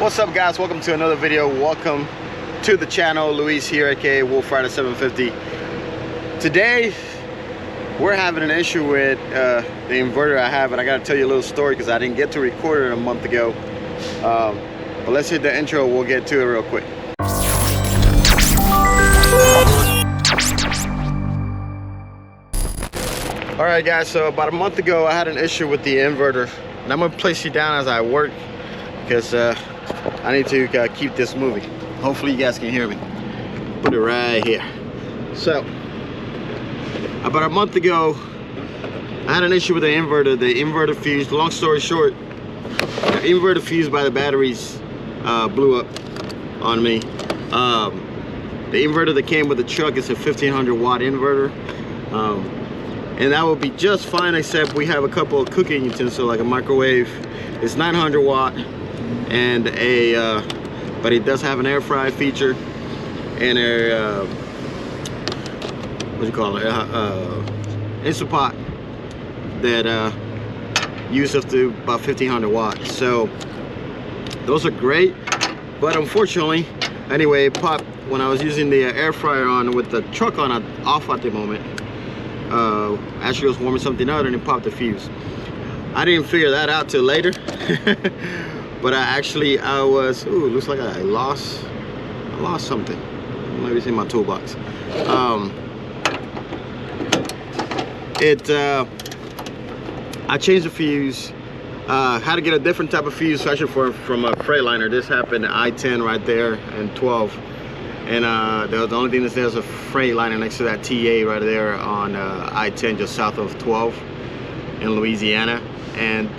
What's up, guys? Welcome to another video. Welcome to the channel. Luis here, aka Wolf Rider 750. Today we're having an issue with the inverter I have, and I gotta tell you a little story because I didn't get to record it a month ago. But let's hit the intro. We'll get to it real quick. All right, guys, so about a month ago I had an issue with the inverter, and I'm gonna place you down as I work because I need to keep this moving. Hopefully you guys can hear me. Put it right here. So about a month ago I had an issue with the inverter. The inverter fuse, long story short, the inverter fuse by the batteries blew up on me. The inverter that came with the truck is a 1500 watt inverter, and that would be just fine, except we have a couple of cooking utensils like a microwave. It's 900 watt and a but it does have an air fry feature and a what do you call it, Instant Pot that use up to about 1500 watts. So those are great, but unfortunately, anyway, it popped when I was using the air fryer on with the truck on off at the moment. Actually, was warming something out and it popped the fuse. I didn't figure that out till later. But I was, ooh, looks like I lost something. Maybe it's in my toolbox. I changed the fuse. Had to get a different type of fuse, actually from a Freightliner. This happened at I-10 right there and 12. And the only thing that's there is a Freightliner next to that TA right there on I-10, just south of 12 in Louisiana. And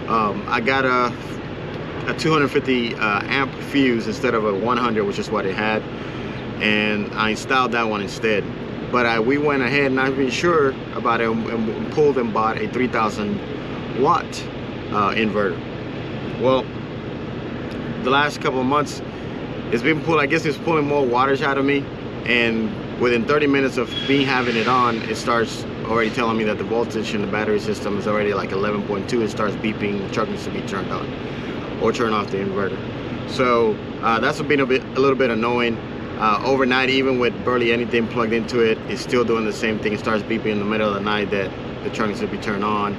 I got a 250 amp fuse instead of a 100, which is what it had, and I installed that one instead. But we went ahead and I've been sure about it and pulled and bought a 3000 watt inverter. Well, the last couple of months it's been I guess it's pulling more wattage out of me, and within 30 minutes of me having it on, it starts already telling me that the voltage in the battery system is already like 11.2. It starts beeping. The truck needs to be turned on or turn off the inverter. So that's been a little bit annoying. Overnight, even with barely anything plugged into it, it's still doing the same thing. It starts beeping in the middle of the night that the truck needs to be turned on.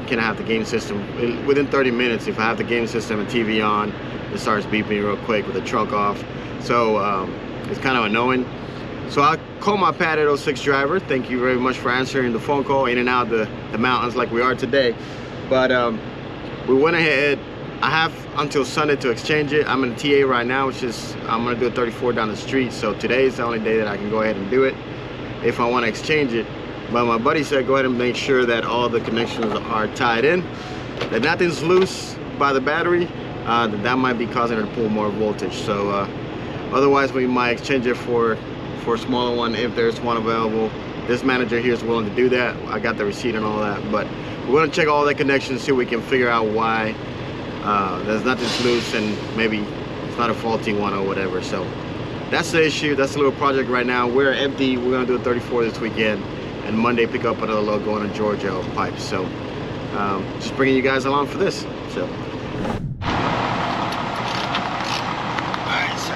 Can I have the game system within 30 minutes? If I have the game system and TV on, it starts beeping real quick with the truck off. So it's kind of annoying. So I called my Pad 806 driver. Thank you very much for answering the phone call in and out the mountains like we are today. But we went ahead. I have until Sunday to exchange it. I'm in a TA right now, which is, I'm gonna do a 34 down the street. So today is the only day that I can go ahead and do it if I wanna exchange it. But my buddy said go ahead and make sure that all the connections are tied in, that nothing's loose by the battery, that might be causing it to pull more voltage. So otherwise we might exchange it for a smaller one if there's one available. This manager here is willing to do that. I got the receipt and all that, but we're gonna check all the connections, see if we can figure out why there's nothing's loose and maybe it's not a faulty one or whatever. So that's the issue. That's a little project right now. We're empty. We're gonna do a 34 this weekend, and Monday pick up another load going to Georgia of pipes. So just bringing you guys along for this. So alright, so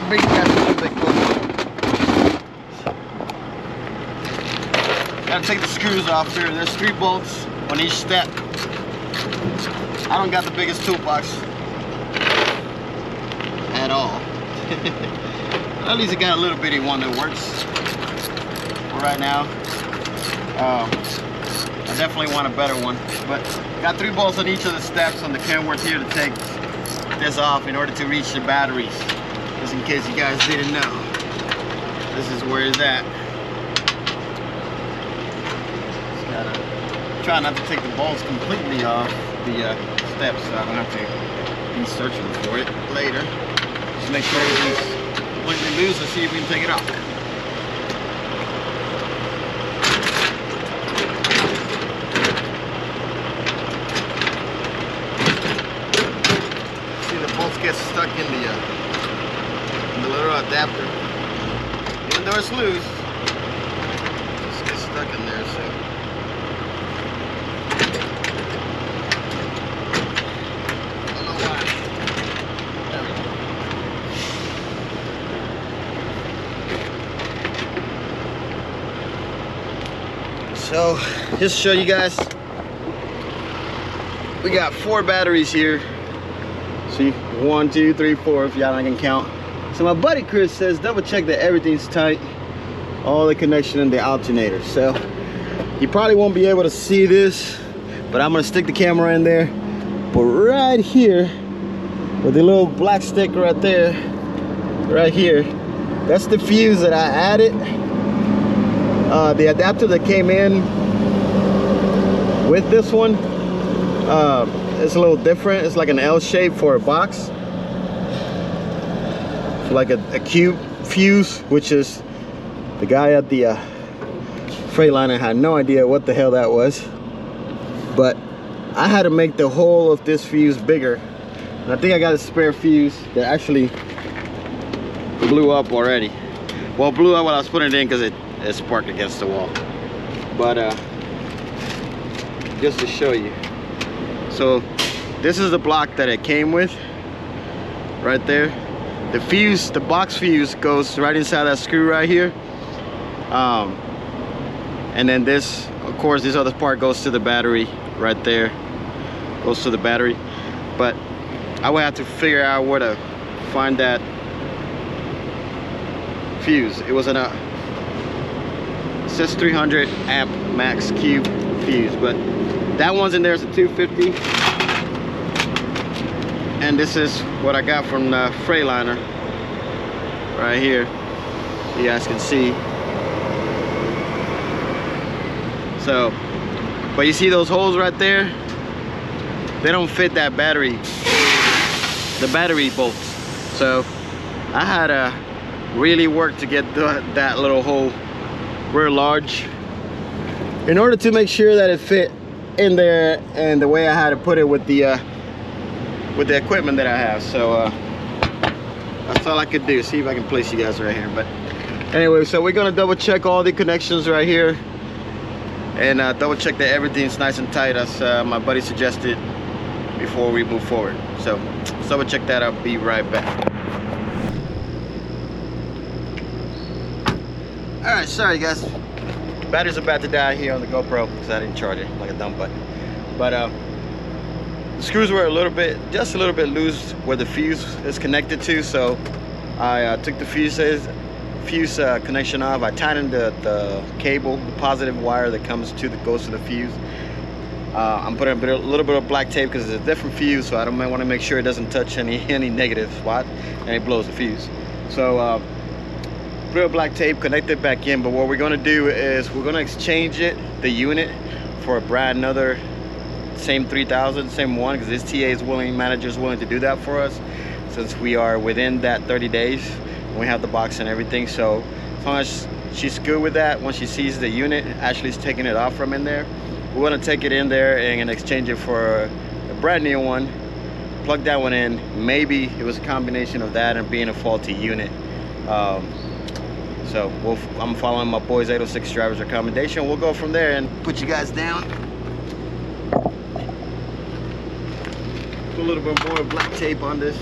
bring you guys a little bit closer. Gotta take the screws off here. There's 3 bolts on each step. I don't got the biggest toolbox at all. At least I got a little bitty one that works for right now. I definitely want a better one, but got 3 bolts on each of the steps on the Kenworth here to take this off in order to reach the batteries. Just in case you guys didn't know, this is where it's at. Just gotta try not to take the bolts completely off the steps, so I don't have to be searching for it later. Just make sure everything's completely loose and see if we can take it off. See, the bolts get stuck in the little adapter. Even though it's loose, it just gets stuck in there. So I don't know why. So just to show you guys, we got 4 batteries here. See, 1, 2, 3, 4 if y'all can count. So my buddy Chris says double check that everything's tight, all the connection in the alternator. So you probably won't be able to see this, but I'm gonna stick the camera in there. But right here, with the little black stick right there, right here, that's the fuse that I added. The adapter that came in with this one, it's a little different. It's like an L shape for a box, like a cube fuse, which is the guy at the Freightliner had no idea what the hell that was. But I had to make the whole of this fuse bigger, and I think I got a spare fuse that actually blew up already. Well, blew up while I was putting it in because it sparked against the wall. But just to show you, so this is the block that it came with right there. The fuse, the box fuse, goes right inside that screw right here, and then this, of course, this other part goes to the battery right there, goes to the battery. But I would have to figure out where to find that fuse. It was it says 300 amp max cube fuse, but that one's in there. It's a 250, and this is what I got from the Freightliner right here. You guys can see. So, but you see those holes right there? They don't fit that battery, the battery bolts. So I had to really work to get that little hole real large in order to make sure that it fit in there, and the way I had to put it with the equipment that I have. So that's all I could do. See if I can place you guys right here. But anyway, so we're gonna double check all the connections right here, and double check that everything's nice and tight as my buddy suggested before we move forward. So let's double check that. I'll be right back. All right, sorry guys, battery's about to die here on the GoPro because I didn't charge it like a dumb butt. But the screws were just a little bit loose where the fuse is connected to, so I took the fuse connection off. I tightened the cable, the positive wire that goes to the fuse. I'm putting a little bit of black tape because it's a different fuse, so I want to make sure it doesn't touch any negative spot and it blows the fuse. So put a black tape, connect it back in. But what we're going to do is we're going to exchange the unit for a brand another same 3000, same one, because this TA is manager is willing to do that for us since we are within that 30 days and we have the box and everything. So as long as she's good with that, when she sees the unit, Ashley's taking it off from in there, we're going to take it in there and exchange it for a brand new one, plug that one in. Maybe it was a combination of that and being a faulty unit. So I'm following my boys 806 driver's recommendation. We'll go from there and put you guys down. Put a little bit more black tape on this.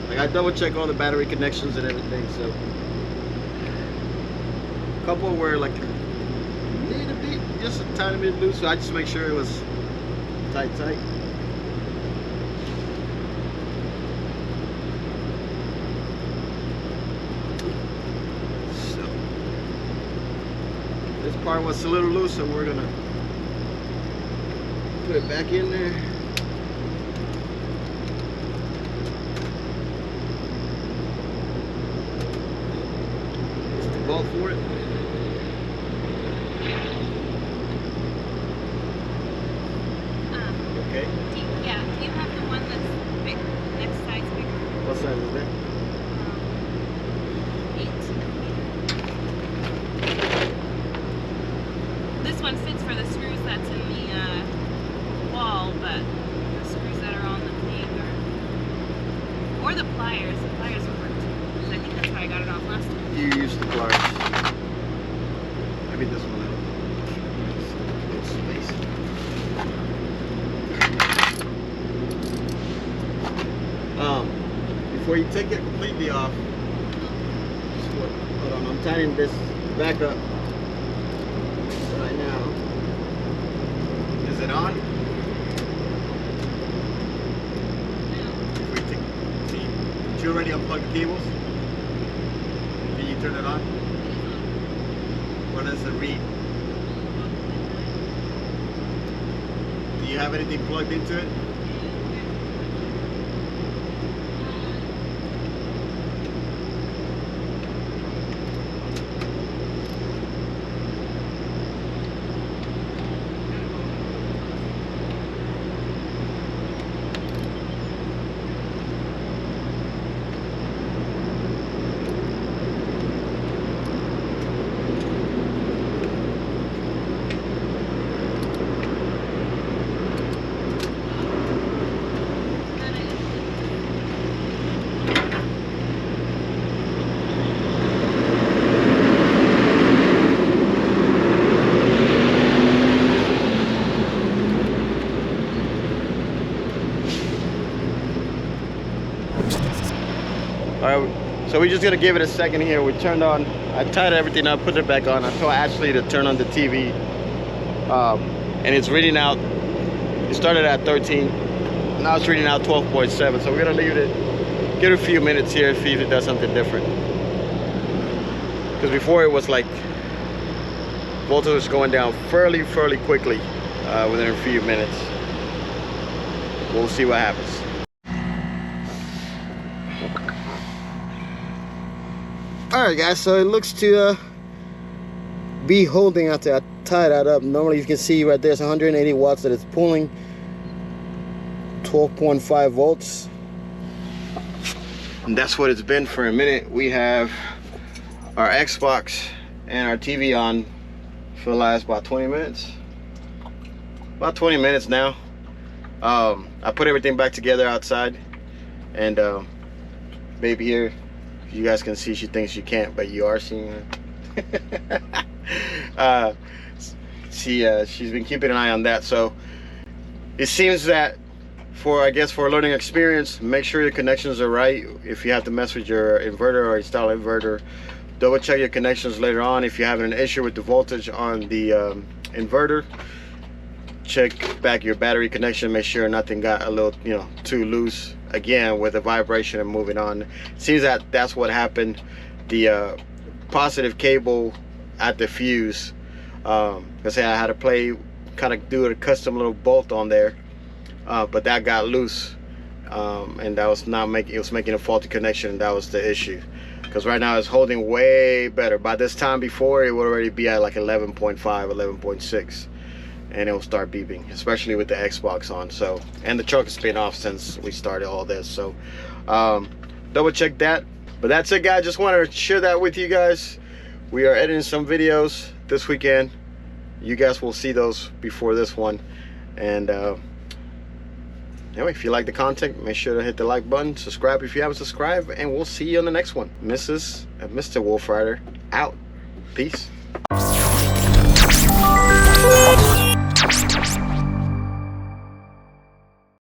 Like, I double check all the battery connections and everything. So a couple were like a little bit, just a tiny bit loose. So I just make sure it was tight. This part was a little loose, so we're gonna put it back in there. Just the bolt for it. Okay. Do you have the one that's big, next size bigger? What size is that? 8. This one fits for the screws that's in the wall, but the screws that are on the thing or the pliers. The pliers will work too, because I think that's how I got it off last time. You use the pliers. Maybe this one. It's space. Before you take it completely off, hold on, I'm tightening this back up. on? If we take, see, did you already unplug the cables? Can you turn it on? What does it read? Do you have anything plugged into it? Alright, so we're just gonna give it a second here. We turned on, I tied everything up, put it back on. I told Ashley to turn on the TV, and it's reading out, it started at 13, now it's reading out 12.7, so we're gonna leave it, give it a few minutes here, see if it does something different. Because before it was like, voltage was going down fairly quickly within a few minutes. We'll see what happens. Alright guys, so it looks to be holding after I tie that up. Normally you can see right there, it's 180 watts that it's pulling, 12.5 volts. And that's what it's been for a minute. We have our Xbox and our TV on for the last about 20 minutes. About 20 minutes now. I put everything back together outside, and baby here, you guys can see, she thinks you can't, but you are seeing her. She's been keeping an eye on that. So it seems that for a learning experience, make sure your connections are right. If you have to mess with your inverter or install an inverter, double check your connections later on. If you're having an issue with the voltage on the inverter, check back your battery connection, make sure nothing got a little, too loose, again with the vibration and moving on. It seems that that's what happened. The positive cable at the fuse, I had to kind of do a custom little bolt on there, but that got loose, and that was it was making a faulty connection, and that was the issue. Because right now it's holding way better. By this time before, it would already be at like 11.5, 11.6. And it will start beeping, especially with the Xbox on. So, and the truck has been off since we started all this. So double check that. But that's it guys, just wanted to share that with you guys. We are editing some videos this weekend. You guys will see those before this one. And anyway, if you like the content, make sure to hit the like button, subscribe if you haven't subscribed, and we'll see you on the next one. Mrs. and Mr. Wolf Rider out. Peace.